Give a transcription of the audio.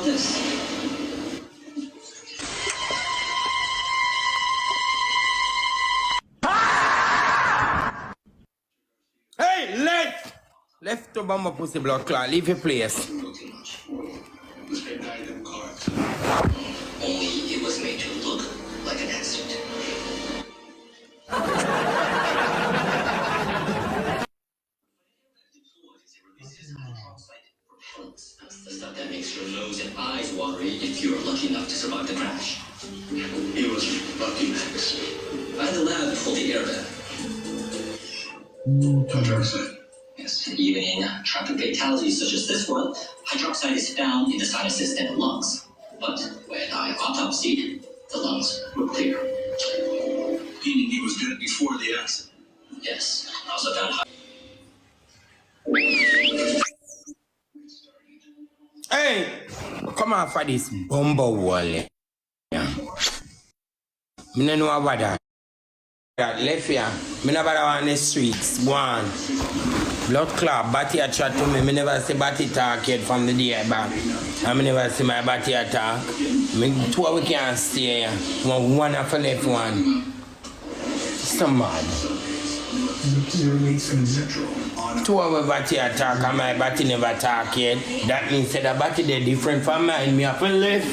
about this? Hey, left! Left to bomb a pussy blood clot. Leave your place. Only it was made to look like an accident. That's the stuff that makes your nose and eyes watery if you're lucky enough to survive the crash. He was lucky, Max. By the lab for the airbag. Hydroxide. Yes, even in traffic fatalities such as this one, hydroxide is found in the sinuses and the lungs. But when I autopsied, the lungs were clear. Meaning he was dead before the accident? Yes. I also found Hey, come on for this bumble wall. Yeah. Me no know about that. That left here. Me never on the streets. One. Blood clot, Batty a chat to me. Me never see Batty talk yet from the day back. I me never see my Batty talk. Me two we can't stay here. One after left one. So mad. Two of my Batty attack and my Batty never talk yet. That means that the Batty they different from mine. Me have to left.